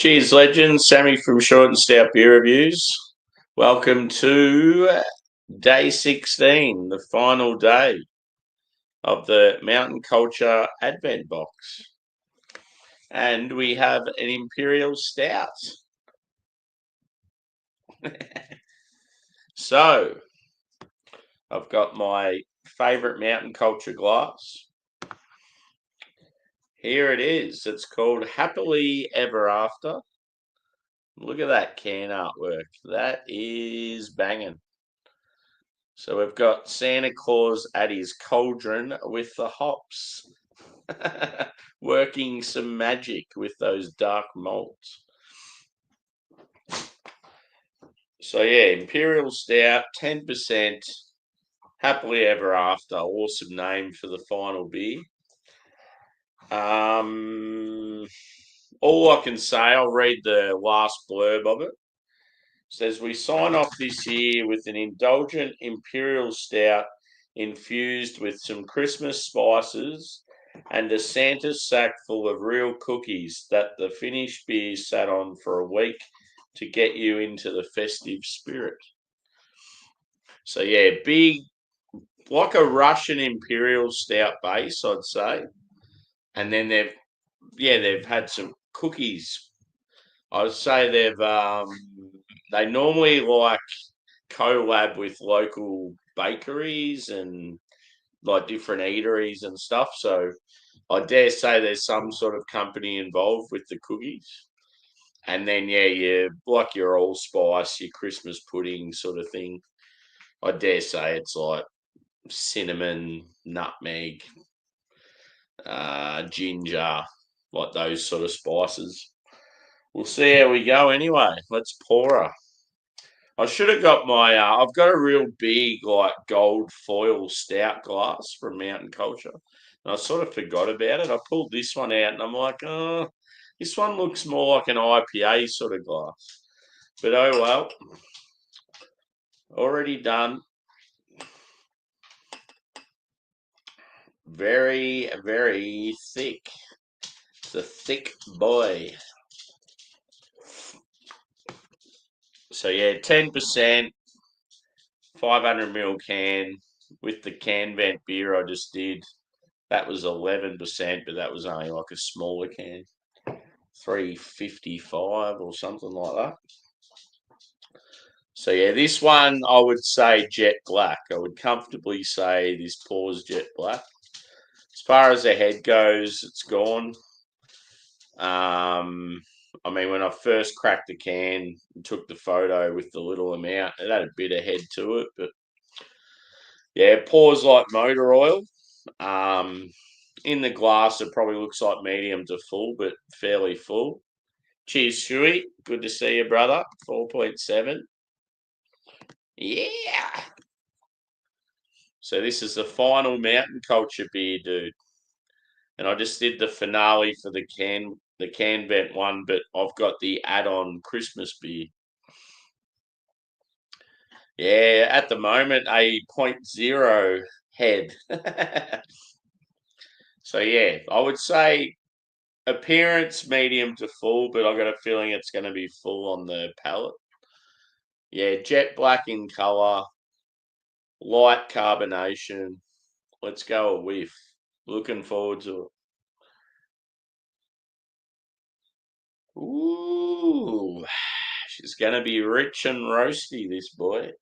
Cheers, legends. Sammy from Short and Stout Beer Reviews. Welcome to day 16, the final day of the Mountain Culture Advent Box. And we have an Imperial Stout. So, I've got my favourite Mountain Culture glass. Here it is. It's called Happily Ever After. Look at that can artwork. That is banging. So we've got Santa Claus at his cauldron with the hops, working some magic with those dark malts. So yeah, Imperial Stout, 10%, Happily Ever After, awesome name for the final beer. All I can say, I'll read the last blurb of it. It says, we sign off this year with an indulgent Imperial Stout infused with some Christmas spices and a Santa sack full of real cookies that the finished beer sat on for a week to get you into the festive spirit. So yeah, big, like a Russian Imperial Stout base, I'd say. And then they've had some cookies. I'd say they normally like collab with local bakeries and like different eateries and stuff. So I dare say there's some sort of company involved with the cookies. And then you like your allspice, your Christmas pudding sort of thing. I dare say it's like cinnamon, nutmeg, ginger, like those sort of spices. We'll see how we go anyway. Let's pour her. I should have got my, I've got a real big, like, gold foil stout glass from Mountain Culture. And I sort of forgot about it. I pulled this one out and I'm like, oh, this one looks more like an IPA sort of glass. But oh well. Already done. Very, very thick. It's a thick boy. So yeah, 10%, 500ml can with the can vent beer I just did. That was 11%, but that was only like a smaller can, 355 or something like that. So yeah, this one I would say jet black. I would comfortably say this pours jet black. As far as the head goes, it's gone. I mean, when I first cracked the can and took the photo with the little amount, it had a bit of head to it, but yeah, it pours like motor oil. In the glass, it probably looks like medium to full, but fairly full. Cheers, Shuey. Good to see you, brother. 4.7. Yeah. So this is the final Mountain Culture beer, dude. And I just did the finale for the can vent one, but I've got the add-on Christmas beer. Yeah, at the moment, a 0.0 head. So yeah, I would say appearance medium to full, but I've got a feeling it's going to be full on the palate. Yeah, jet black in colour, light carbonation. Let's go a whiff. Looking forward to it. Ooh, she's going to be rich and roasty, this boy.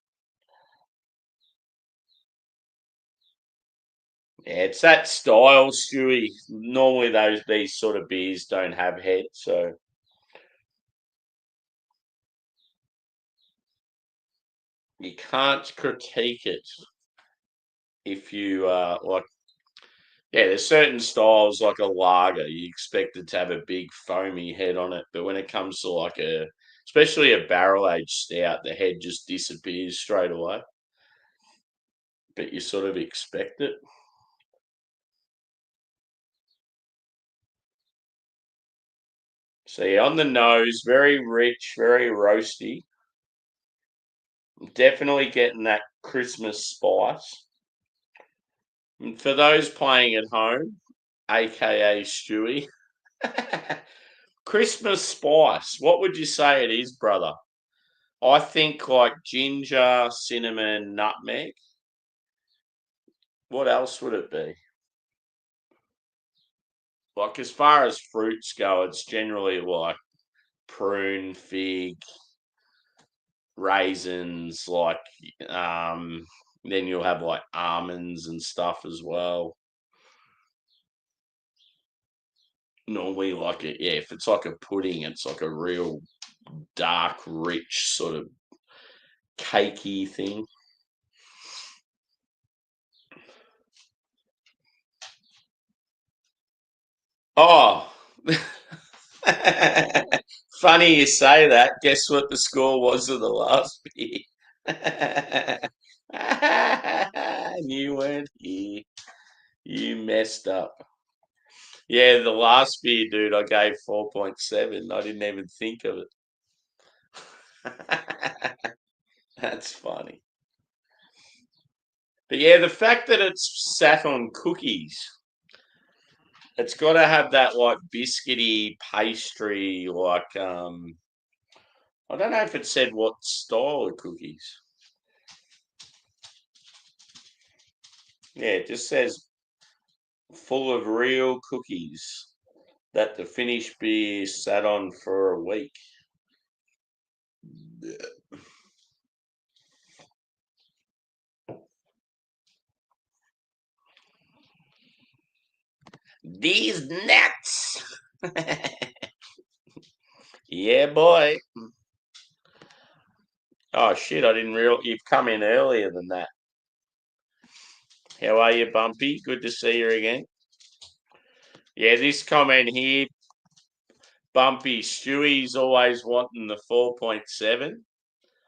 Yeah, it's that style, Stewie. Normally these sort of beers don't have head, so you can't critique it if you like. Yeah, there's certain styles like a lager, you expect it to have a big foamy head on it, but when it comes to like especially a barrel aged stout, the head just disappears straight away. But you sort of expect it. So yeah, on the nose, very rich, very roasty. Definitely getting that Christmas spice. And for those playing at home, aka Stewie, Christmas spice. What would you say it is, brother? I think like ginger, cinnamon, nutmeg. What else would it be? Like as far as fruits go, it's generally like prune, fig, raisins, like then you'll have like almonds and stuff as well. Normally like a, yeah, if it's like a pudding, it's like a real dark, rich sort of cakey thing. Oh, funny you say that. Guess what the score was of the last beer? And you weren't here. You messed up. Yeah, the last beer, dude, I gave 4.7. I didn't even think of it. That's funny. But yeah, the fact that it's sat on cookies, it's got to have that like biscuity pastry, like I don't know if it said what style of cookies. Yeah, it just says full of real cookies that the finished beer sat on for a week. These nuts. Yeah, boy. Oh shit! I didn't real. You've come in earlier than that. How are you, Bumpy? Good to see you again. Yeah, this comment here, Bumpy. Stewie's always wanting the 4.7.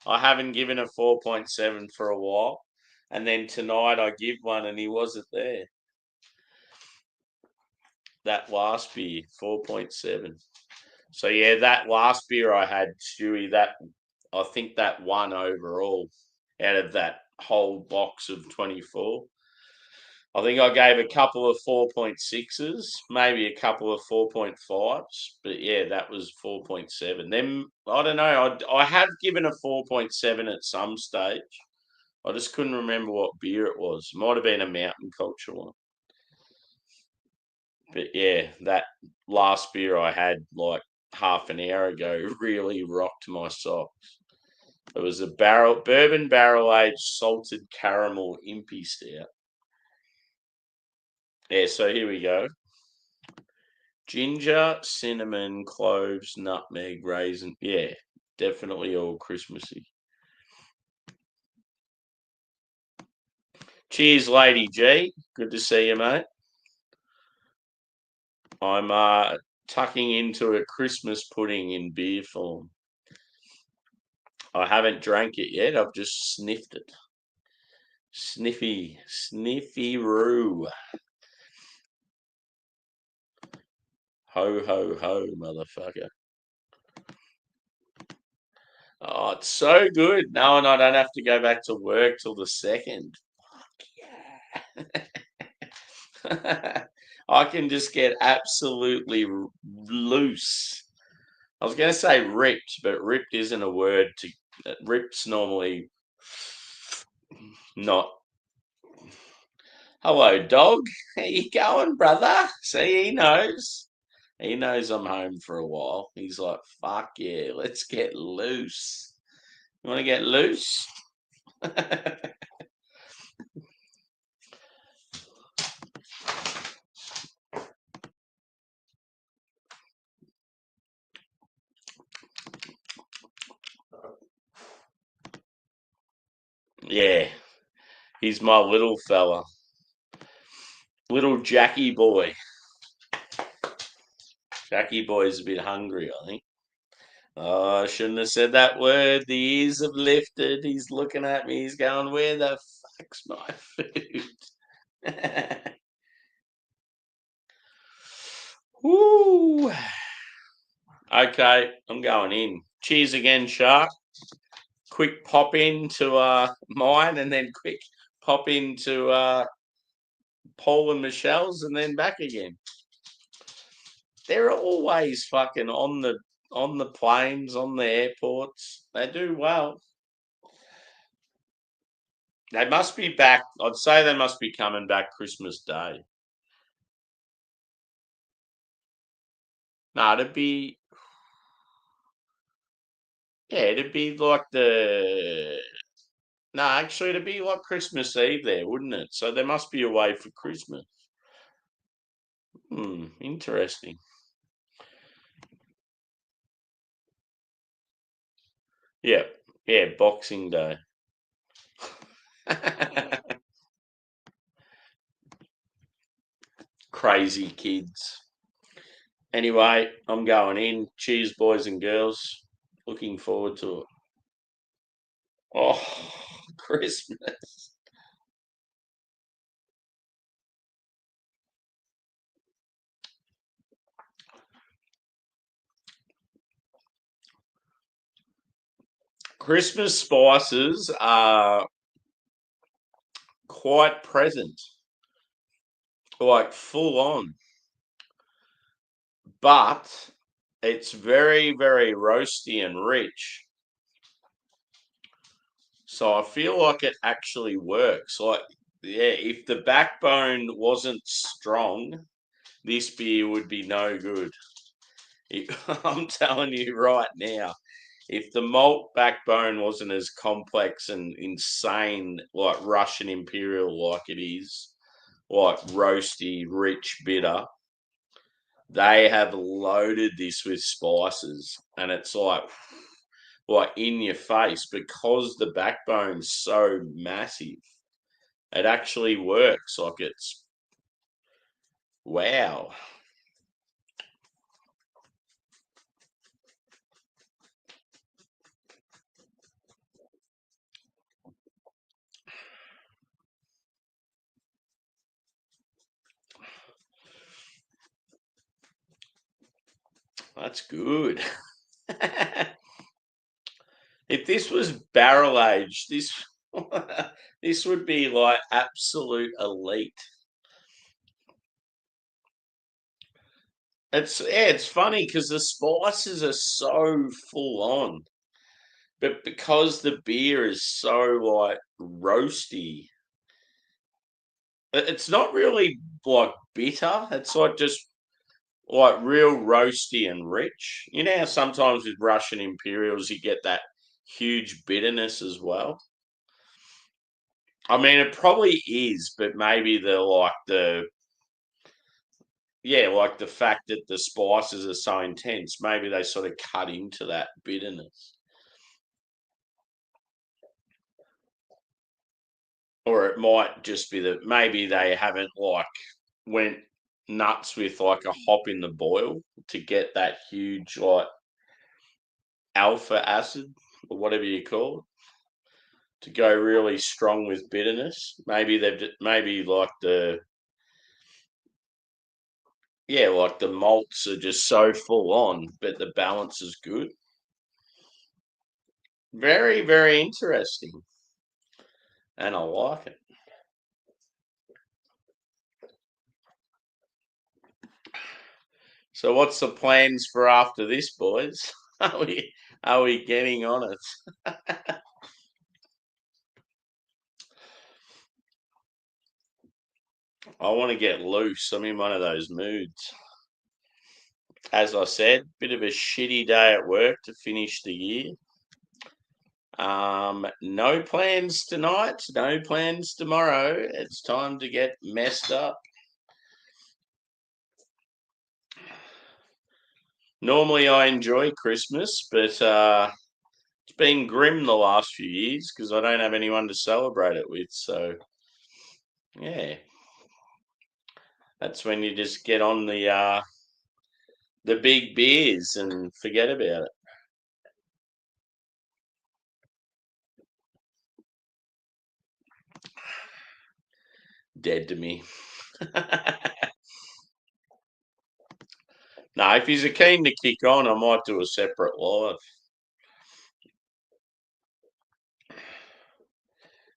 I haven't given a 4.7 for a while, and then tonight I give one, and he wasn't there. That last beer, 4.7. So yeah, that last beer I had, Stewie, that I think that won overall out of that whole box of 24. I think I gave a couple of 4.6s, maybe a couple of 4.5s, but yeah, that was 4.7. Then I don't know. I have given a 4.7 at some stage. I just couldn't remember what beer it was. Might have been a Mountain Culture one. But yeah, that last beer I had like half an hour ago really rocked my socks. It was a bourbon barrel aged salted caramel impy stout. Yeah, so here we go. Ginger, cinnamon, cloves, nutmeg, raisin. Yeah, definitely all Christmassy. Cheers, Lady G. Good to see you, mate. I'm tucking into a Christmas pudding in beer form. I haven't drank it yet. I've just sniffed it. Sniffy roo. Ho, ho, ho, motherfucker. Oh, it's so good. No, and I don't have to go back to work till the 2nd. Fuck yeah. I can just get absolutely loose. I was going to say ripped, but ripped isn't a word to. Ripped's normally not. Hello, dog. How you going, brother? See, he knows. He knows I'm home for a while. He's like, fuck yeah, let's get loose. You want to get loose? Yeah, he's my little fella. Little Jackie boy. Jackie boy's a bit hungry, I think. Oh, I shouldn't have said that word. The ears have lifted. He's looking at me. He's going, where the fuck's my food? Woo. Okay, I'm going in. Cheers again, Shark. Quick pop into mine and then quick pop into Paul and Michelle's and then back again. they're always fucking on the planes, on the airports. They do well. They must be back. I'd say they must be coming back Christmas Day. No, it'd be like no, actually, it'd be like Christmas Eve there, wouldn't it? So they must be away for Christmas. Interesting. Yeah, yeah, Boxing Day. Crazy kids. Anyway, I'm going in. Cheers, boys and girls. Looking forward to it. Oh, Christmas. Christmas spices are quite present, like full on, but it's very, very roasty and rich. So I feel like it actually works. Like, yeah, if the backbone wasn't strong, this beer would be no good. I'm telling you right now, if the malt backbone wasn't as complex and insane like Russian Imperial like it is, like roasty, rich, bitter, they have loaded this with spices and it's like in your face because the backbone's so massive. It actually works. Like it's wow. That's good. If this was barrel aged, this this would be like absolute elite. It's funny because the spices are so full on, but because the beer is so like roasty, it's not really like bitter. It's like just like real roasty and rich. You know how sometimes with Russian Imperials you get that huge bitterness as well. I mean, it probably is, but maybe like the fact that the spices are so intense, maybe they sort of cut into that bitterness. Or it might just be that maybe they haven't like went nuts with like a hop in the boil to get that huge like alpha acid or whatever you call it to go really strong with bitterness. Maybe maybe like the malts are just so full on, but the balance is good. Very, very interesting, and I like it. So, what's the plans for after this, boys? Are we getting on it? I want to get loose. I'm in one of those moods. As I said, bit of a shitty day at work to finish the year. No plans tonight, no plans tomorrow. It's time to get messed up. Normally, I enjoy Christmas, but it's been grim the last few years because I don't have anyone to celebrate it with. So, yeah, that's when you just get on the big beers and forget about it. Dead to me. No, if he's keen to kick on, I might do a separate live.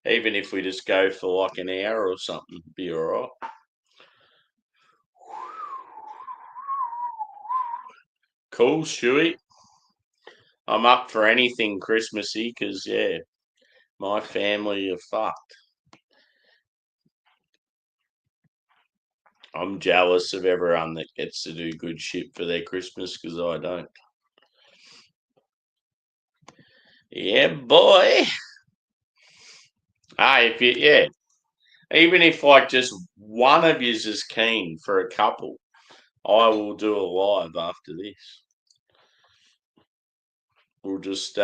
Even if we just go for like an hour or something, be all right. Cool, Shuey. I'm up for anything Christmassy because, yeah, my family are fucked. I'm jealous of everyone that gets to do good shit for their Christmas because I don't. Yeah, boy. Hey, even if like just one of yous is keen for a couple, I will do a live after this. We'll just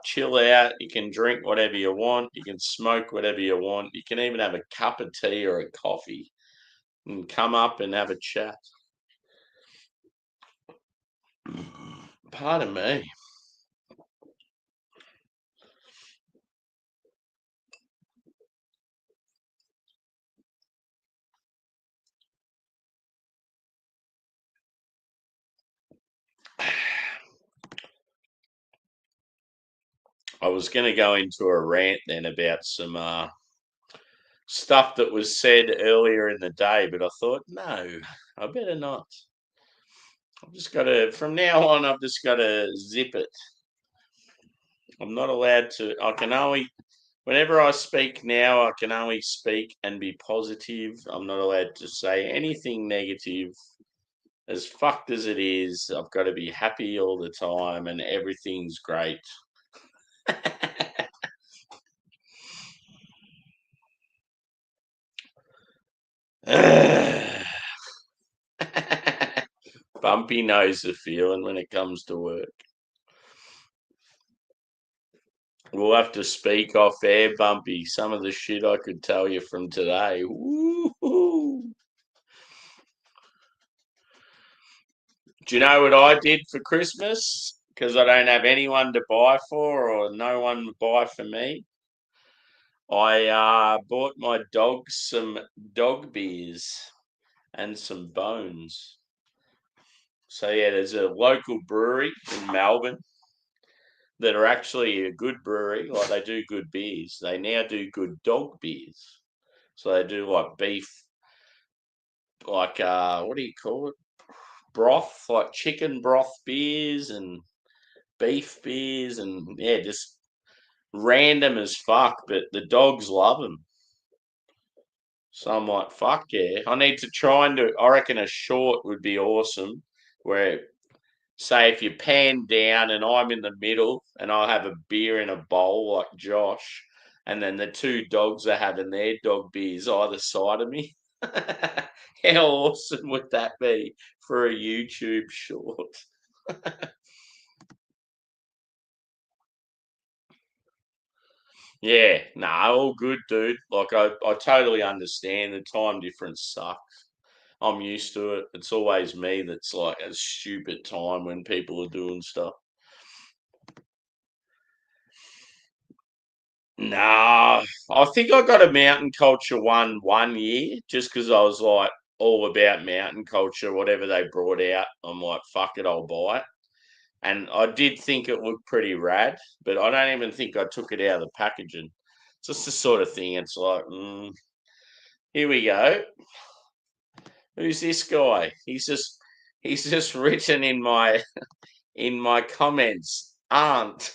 chill out. You can drink whatever you want. You can smoke whatever you want. You can even have a cup of tea or a coffee and come up and have a chat. Pardon me. I was going to go into a rant then about some stuff that was said earlier in the day, but I thought, no, I better not. I've just got to, from now on, I've just got to zip it. I'm not allowed to, I can only, whenever I speak now, I can only speak and be positive. I'm not allowed to say anything negative. As fucked as it is, I've got to be happy all the time and everything's great. Bumpy knows the feeling when it comes to work. We'll have to speak off air, Bumpy. Some of the shit I could tell you from today. Woo-hoo. Do you know what I did for Christmas? Because I don't have anyone to buy for or no one to buy for me. I bought my dog some dog beers and some bones. So, yeah, there's a local brewery in Melbourne that are actually a good brewery. Like, they do good beers. They now do good dog beers. So they do like beef, like what do you call it? Broth, like chicken broth beers and beef beers, and yeah, just random as fuck. But the dogs love them. So I'm like, fuck yeah! I need to try and do. I reckon a short would be awesome, where say if you pan down and I'm in the middle and I have a beer in a bowl like Josh, and then the two dogs are having their dog beers either side of me. How awesome would that be for a YouTube short? Yeah, nah, all good, dude. Like I totally understand the time difference sucks. I'm used to it. It's always me that's like a stupid time when people are doing stuff. Nah, I think I got a mountain culture one year just because I was like all about mountain culture, whatever they brought out. I'm like, fuck it, I'll buy it. And I did think it looked pretty rad, but I don't even think I took it out of the packaging. It's just the sort of thing. It's like, here we go. Who's this guy? He's just written in my comments, aunt.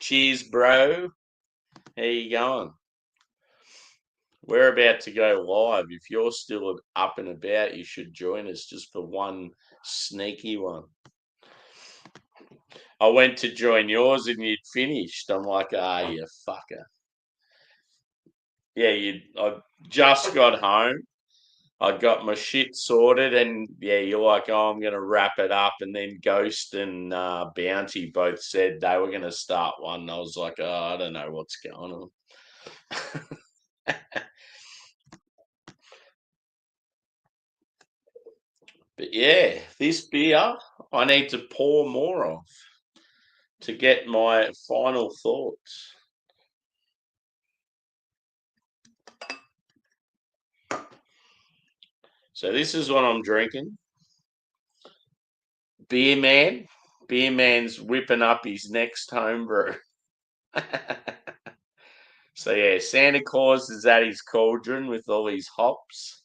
Cheers, bro. How you going? We're about to go live. If you're still up and about, you should join us just for one sneaky one. I went to join yours and you'd finished. I'm like, you fucker. Yeah, I just got home. I got my shit sorted, and yeah, you're like, oh, I'm gonna wrap it up, and then Ghost and Bounty both said they were gonna start one. And I was like, oh, I don't know what's going on. But yeah, this beer I need to pour more of to get my final thoughts. So this is what I'm drinking. Beer Man. Beer Man's whipping up his next homebrew. So yeah, Santa Claus is at his cauldron with all his hops.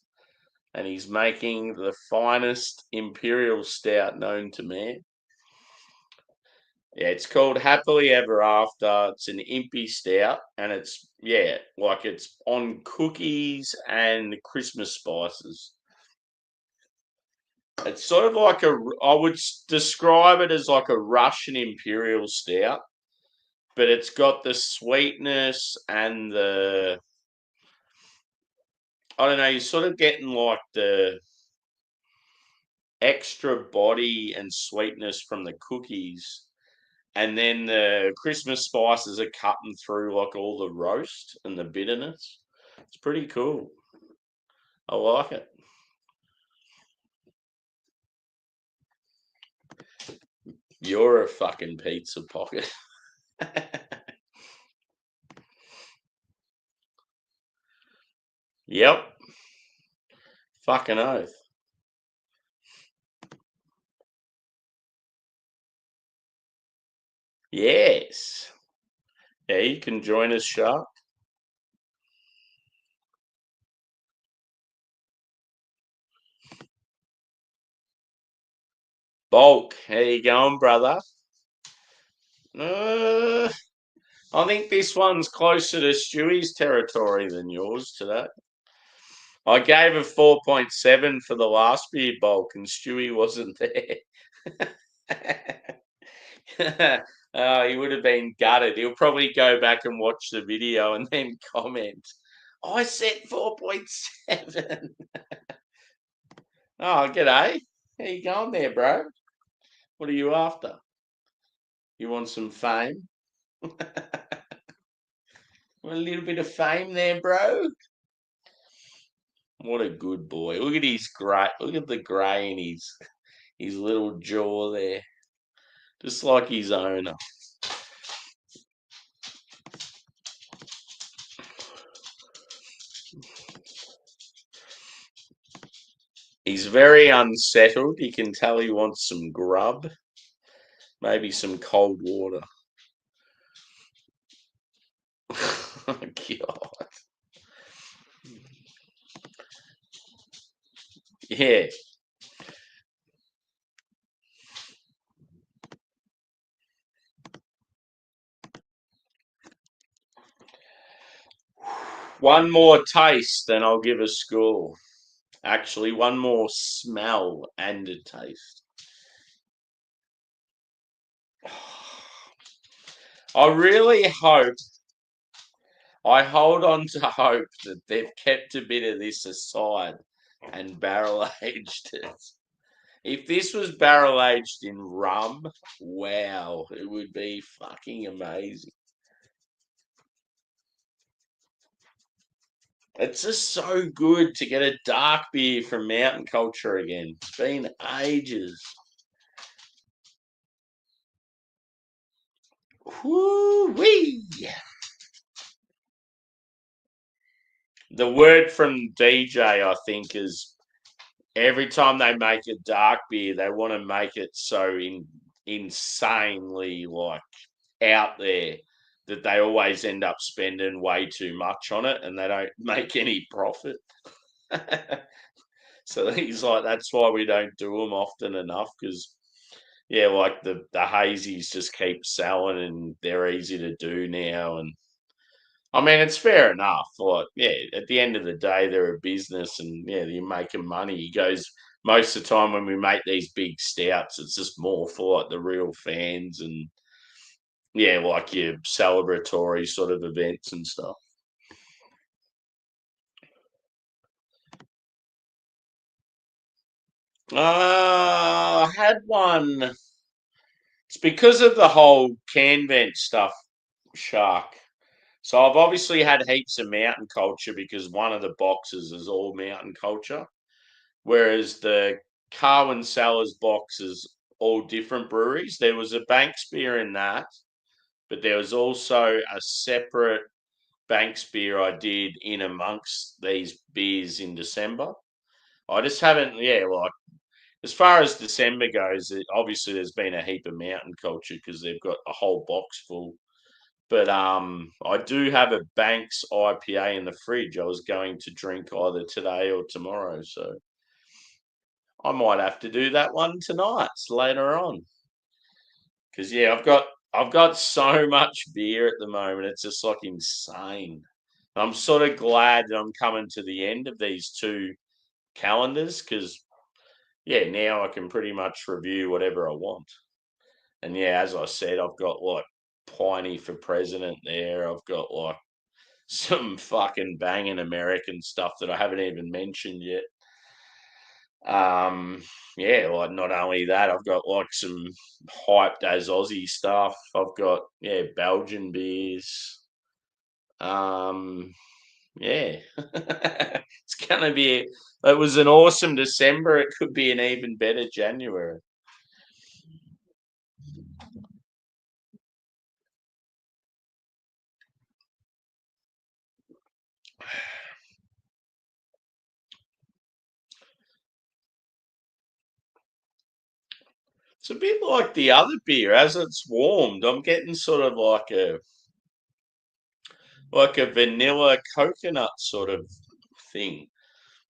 and he's making the finest Imperial Stout known to man. Yeah, it's called Happily Ever After. It's an Impy Stout, and it's it's on cookies and Christmas spices. It's sort of like I would describe it as like a Russian Imperial Stout, but it's got the sweetness and I don't know, you're sort of getting like the extra body and sweetness from the cookies. And then the Christmas spices are cutting through like all the roast and the bitterness. It's pretty cool. I like it. You're a fucking pizza pocket. Yep. Fucking oath. Yes. Yeah, you can join us, Sharp. Bulk, how you going, brother? Uh, I think this one's closer to Stewie's territory than yours today. I gave a 4.7 for the last beer bulk, and Stewie wasn't there. He would have been gutted. He'll probably go back and watch the video and then comment. I said 4.7. Oh, g'day. How you going there, bro? What are you after? You want some fame? Want a little bit of fame there, bro? What a good boy. Look at his grey. Look at the grey in his little jaw there. Just like his owner. He's very unsettled. You can tell he wants some grub, maybe some cold water. Oh, God. Yeah. One more taste and I'll give a score. Actually, one more smell and a taste. I really hope, I hold on to hope that they've kept a bit of this aside and barrel aged it. If this was barrel aged in rum, wow, it would be fucking amazing. It's just so good to get a dark beer from Mountain Culture again. It's been ages. Whoo-wee! The word from DJ, I think, is every time they make a dark beer, they want to make it so insanely like out there that they always end up spending way too much on it and they don't make any profit. So he's like, that's why we don't do them often enough because, yeah, like the hazies just keep selling and they're easy to do now. And I mean, it's fair enough. Like, yeah, at the end of the day, they're a business and yeah, you're making money. He goes, most of the time when we make these big stouts, it's just more for like the real fans and yeah, like your celebratory sort of events and stuff. I had one. It's because of the whole can vent stuff, Shark. So I've obviously had heaps of mountain culture because one of the boxes is all mountain culture, whereas the Carwin Cellars box is all different breweries. There was a Banks beer in that, but there was also a separate Banks beer I did in amongst these beers in December. I just haven't, yeah, like as far as December goes, obviously there's been a heap of mountain culture because they've got a whole box full. But I do have a Banks IPA in the fridge. I was going to drink either today or tomorrow, so I might have to do that one tonight later on. Because yeah, I've got so much beer at the moment. It's just like insane. I'm sort of glad that I'm coming to the end of these two calendars because yeah, now I can pretty much review whatever I want. And yeah, as I said, I've got like Piney for president there. I've got like some fucking banging American stuff that I haven't even mentioned yet. Yeah, like not only that, I've got like some hyped as Aussie stuff. I've got Belgian beers. Um, yeah, it's gonna be. It was an awesome December. It could be an even better January. It's a bit like the other beer as it's warmed. I'm getting sort of like a vanilla coconut sort of thing.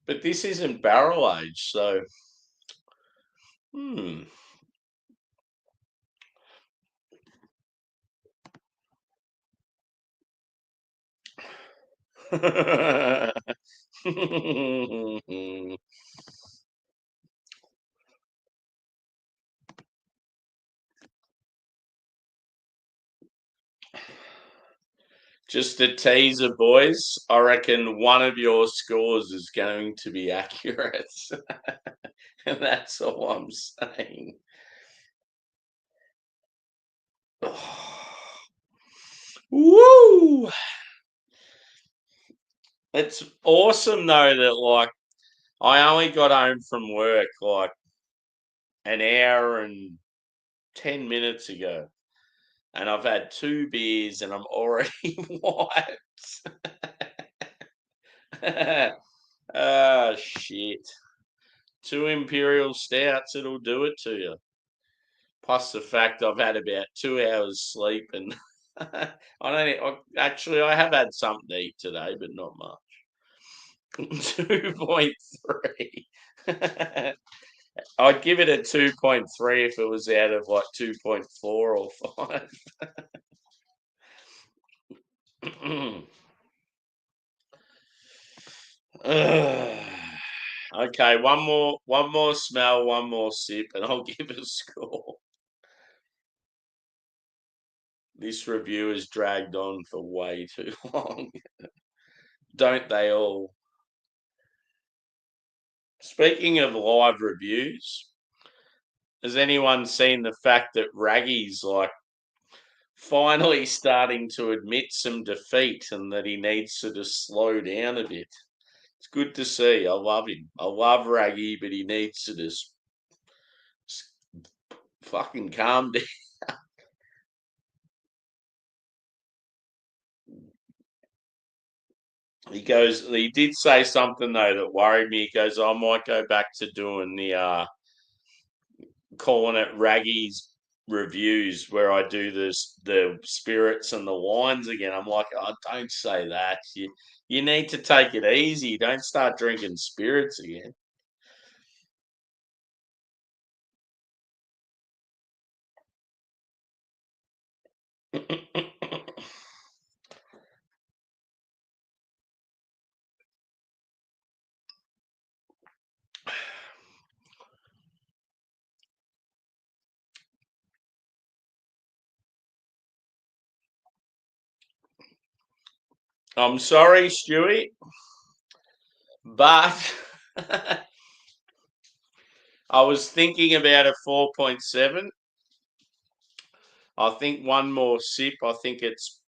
But this isn't barrel aged, so hmm. Just a teaser, boys. I reckon one of your scores is going to be accurate. And that's all I'm saying. Woo! It's awesome though that like I only got home from work like an hour and 10 minutes ago, and I've had two beers and I'm already wiped. Ah, shit. Two Imperial Stouts, it'll do it to you. Plus the fact I've had about 2 hours sleep and I have had something to eat today, but not much. 2.3. I'd give it a 2.3 if it was out of like 2.4 or 5. Okay, one more smell, one more sip, and I'll give it a score. This review has dragged on for way too long. Don't they all? Speaking of live reviews, has anyone seen the fact that Raggy's like finally starting to admit some defeat and that he needs to just slow down a bit? It's good to see. I love him. I love Raggy, but he needs to just fucking calm down. He did say something though that worried me. He goes, I might go back to doing the calling it Raggy's reviews where I do the spirits and the wines again. I'm like, oh, don't say that. You need to take it easy. Don't start drinking spirits again. I'm sorry, Stewie, but I was thinking about a 4.7. I think one more sip. I think it's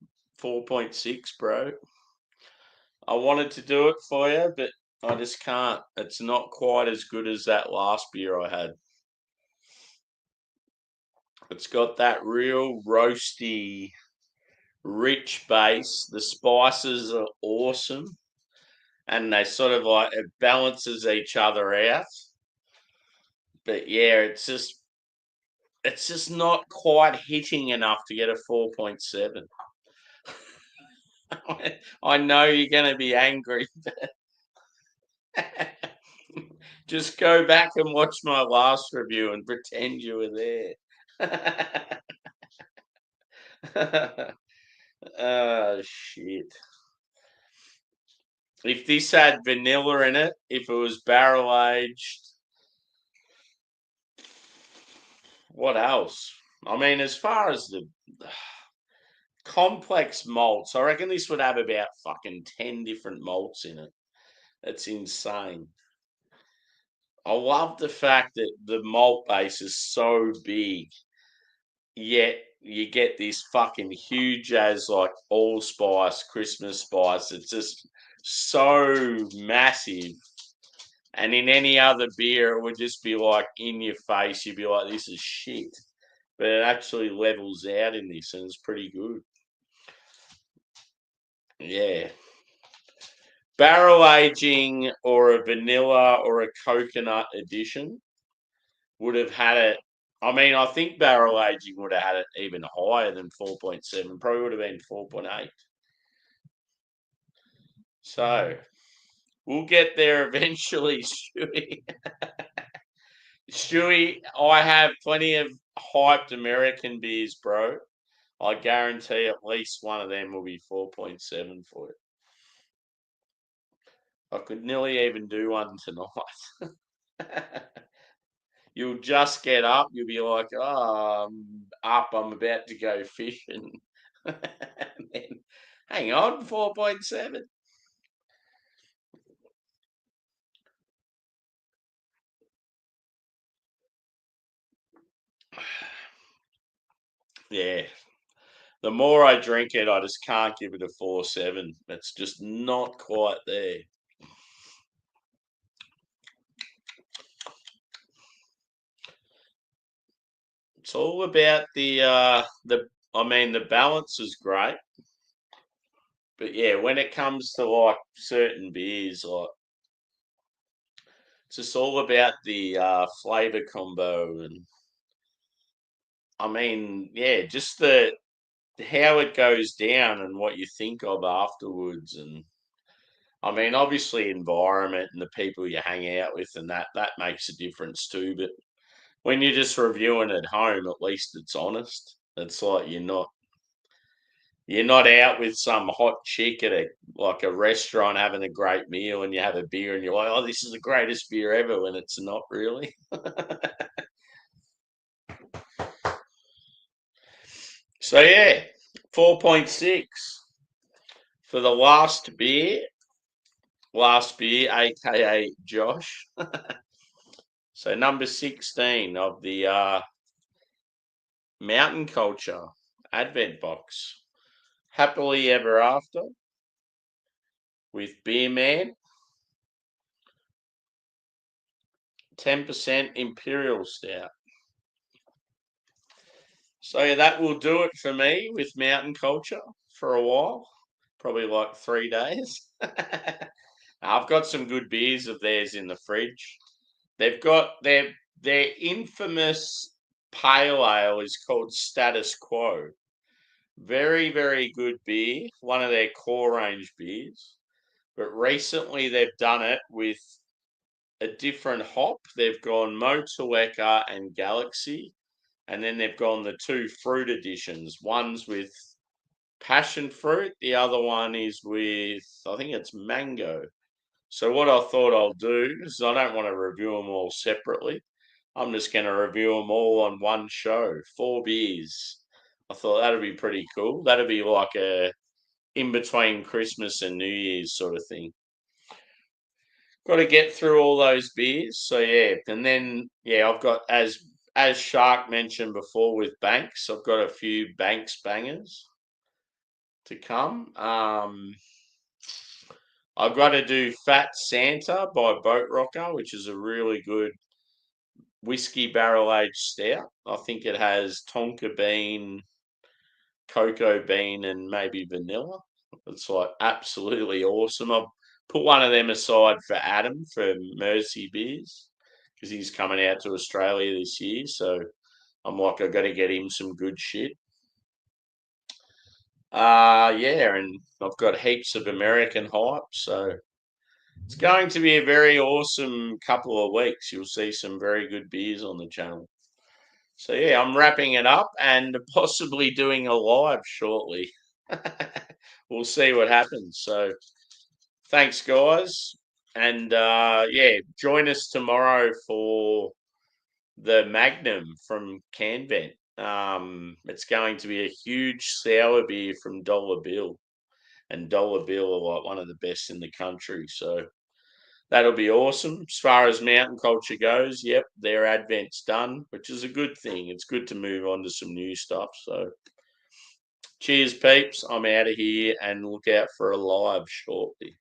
4.6, bro. I wanted to do it for you, but I just can't. It's not quite as good as that last beer I had. It's got that real roasty, rich base. The spices are awesome, and they sort of like it balances each other out. But yeah, it's just not quite hitting enough to get a 4.7. I know you're going to be angry. Just go back and watch my last review and pretend you were there. Oh, shit. If this had vanilla in it, if it was barrel aged, what else? I mean, as far as the complex malts, I reckon this would have about fucking 10 different malts in it. That's insane. I love the fact that the malt base is so big, yet you get this fucking huge as like allspice, Christmas spice. It's just so massive. And in any other beer, it would just be like in your face. You'd be like, this is shit. But it actually levels out in this and it's pretty good. Yeah. Barrel aging or a vanilla or a coconut edition would have had it. I mean, I think barrel aging would have had it even higher than 4.7. Probably would have been 4.8. So we'll get there eventually, Stewie. Stewie, I have plenty of hyped American beers, bro. I guarantee at least one of them will be 4.7 for it. I could nearly even do one tonight. You'll just get up, you'll be like, oh, I'm up, I'm about to go fishing. And then, hang on, 4.7. Yeah. The more I drink it, I just can't give it a 4.7. It's just not quite there. It's all about the I mean the balance is great. But yeah, when it comes to like certain beers, like it's just all about the flavor combo and I mean, yeah, just the how it goes down and what you think of afterwards and I mean, obviously environment and the people you hang out with and that makes a difference too, but when you're just reviewing at home, at least it's honest. It's like you're not out with some hot chick at a restaurant having a great meal and you have a beer and you're like, oh, this is the greatest beer ever when it's not really. So yeah, 4.6 for the last beer, aka Josh. So number 16 of the Mountain Culture Advent Box. Happily Ever After with Beer Man, 10% Imperial Stout. So that will do it for me with Mountain Culture for a while, probably like 3 days. I've got some good beers of theirs in the fridge. They've got their infamous pale ale is called Status Quo. Very, very good beer, one of their core range beers. But recently they've done it with a different hop. They've gone Motueka and Galaxy, and then they've gone the two fruit editions. One's with passion fruit, the other one is with, I think it's mango. So what I thought I'll do is I don't want to review them all separately. I'm just going to review them all on one show, 4 beers. I thought that'd be pretty cool. That'd be like a in between Christmas and New Year's sort of thing. Got to get through all those beers. So yeah, and then yeah, I've got as Shark mentioned before with Banks, I've got a few Banks bangers to come. I've got to do Fat Santa by Boat Rocker, which is a really good whiskey barrel aged stout. I think it has tonka bean, cocoa bean, and maybe vanilla. It's like absolutely awesome. I've put one of them aside for Adam for Mercy Beers because he's coming out to Australia this year. So I'm like, I've got to get him some good shit. Yeah, and I've got heaps of American hype, so it's going to be a very awesome couple of weeks. You'll see some very good beers on the channel. So yeah, I'm wrapping it up and possibly doing a live shortly. We'll see what happens. So thanks, guys, and yeah, join us tomorrow for the Magnum from Canvent. It's going to be a huge sour beer from Dollar Bill, and Dollar Bill are like one of the best in the country. So that'll be awesome. As far as mountain culture goes, yep, their advent's done, which is a good thing. It's good to move on to some new stuff. So cheers, peeps. I'm out of here and look out for a live shortly.